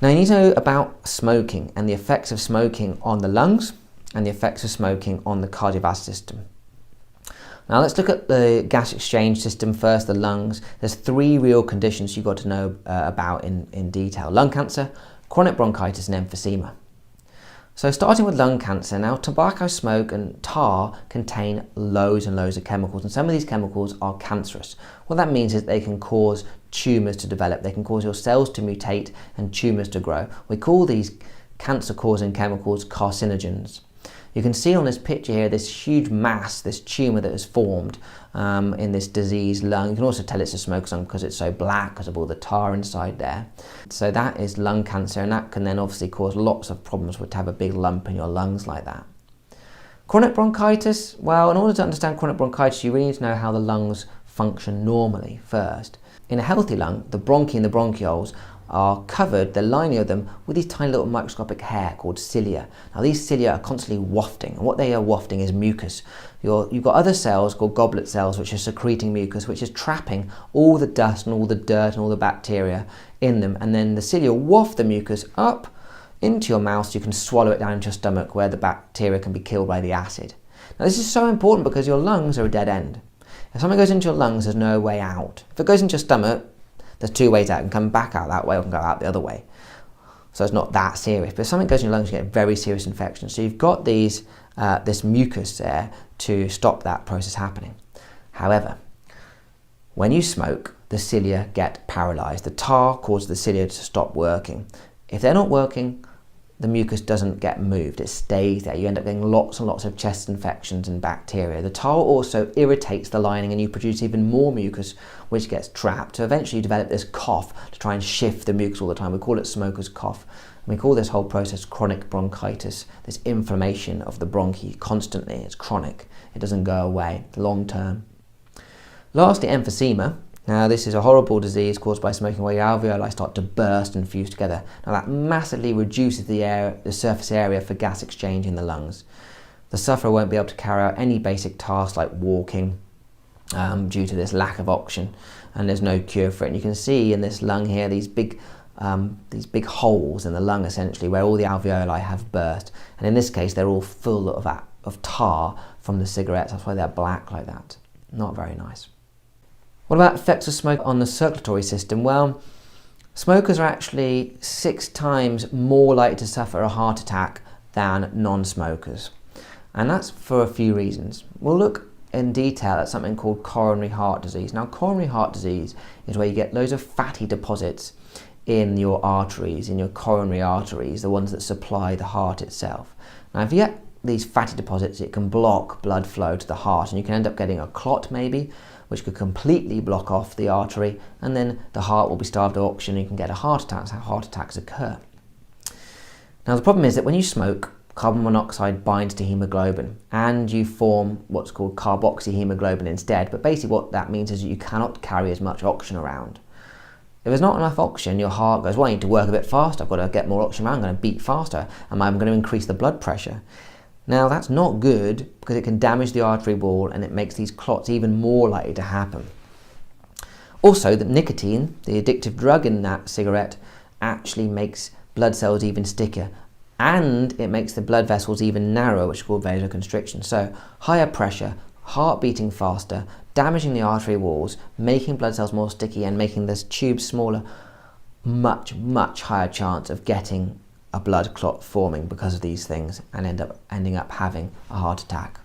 Now you need to know about smoking and the effects of smoking on the lungs and the effects of smoking on the cardiovascular system. Now let's look at the gas exchange system first, the lungs. There's three real conditions you've got to know about in detail: lung cancer, chronic bronchitis and emphysema. So starting with lung cancer, now tobacco smoke and tar contain loads and loads of chemicals, and some of these chemicals are cancerous. What that means is they can cause tumours to develop, they can cause your cells to mutate and tumours to grow. We call these cancer-causing chemicals carcinogens. You can see on this picture here this huge mass, this tumour that has formed in this diseased lung. You can also tell it's a smoke lung because it's so black because of all the tar inside there. So that is lung cancer, and that can then obviously cause lots of problems to have a big lump in your lungs like that. Chronic bronchitis, well, in order to understand chronic bronchitis, you really need to know how the lungs function normally first. In a healthy lung, the bronchi and the bronchioles are covered, the lining of them, with these tiny little microscopic hair called cilia. Now these cilia are constantly wafting, and what they are wafting is mucus. You've got other cells called goblet cells which are secreting mucus, which is trapping all the dust and all the dirt and all the bacteria in them, and then the cilia waft the mucus up into your mouth so you can swallow it down into your stomach where the bacteria can be killed by the acid. Now this is so important because your lungs are a dead end. If something goes into your lungs, there's no way out. If it goes into your stomach, there's two ways out. It can come back out that way or it can go out the other way. So it's not that serious. But if something goes in your lungs, you get very serious infection. So you've got this mucus there to stop that process happening. However, when you smoke, the cilia get paralysed. The tar causes the cilia to stop working. If they're not working, the mucus doesn't get moved, it stays there. You end up getting lots and lots of chest infections and bacteria. The tar also irritates the lining and you produce even more mucus which gets trapped. So eventually you develop this cough to try and shift the mucus all the time. We call it smoker's cough. And we call this whole process chronic bronchitis, this inflammation of the bronchi constantly. It's chronic, it doesn't go away, long term. Lastly, emphysema. Now this is a horrible disease caused by smoking where your alveoli start to burst and fuse together. Now that massively reduces the surface area for gas exchange in the lungs. The sufferer won't be able to carry out any basic tasks like walking due to this lack of oxygen, and there's no cure for it. And you can see in this lung here these big holes in the lung essentially where all the alveoli have burst, and in this case they're all full of tar from the cigarettes. That's why they're black like that. Not very nice. What about effects of smoke on the circulatory system? Well, smokers are actually 6 times more likely to suffer a heart attack than non-smokers. And that's for a few reasons. We'll look in detail at something called coronary heart disease. Now, coronary heart disease is where you get loads of fatty deposits in your arteries, in your coronary arteries, the ones that supply the heart itself. Now, if you get these fatty deposits, it can block blood flow to the heart, and you can end up getting a clot maybe, which could completely block off the artery, and then the heart will be starved of oxygen and you can get a heart attack. That's how heart attacks occur. Now the problem is that when you smoke, carbon monoxide binds to hemoglobin and you form what's called carboxyhemoglobin instead, but basically what that means is that you cannot carry as much oxygen around. If there's not enough oxygen, your heart goes, well, I need to work a bit faster, I've got to get more oxygen around, I'm going to beat faster, and I'm going to increase the blood pressure. Now that's not good because it can damage the artery wall and it makes these clots even more likely to happen. Also, the nicotine, the addictive drug in that cigarette, actually makes blood cells even stickier, and it makes the blood vessels even narrower, which is called vasoconstriction. So higher pressure, heart beating faster, damaging the artery walls, making blood cells more sticky and making this tube smaller, much higher chance of getting a blood clot forming because of these things and ending up having a heart attack.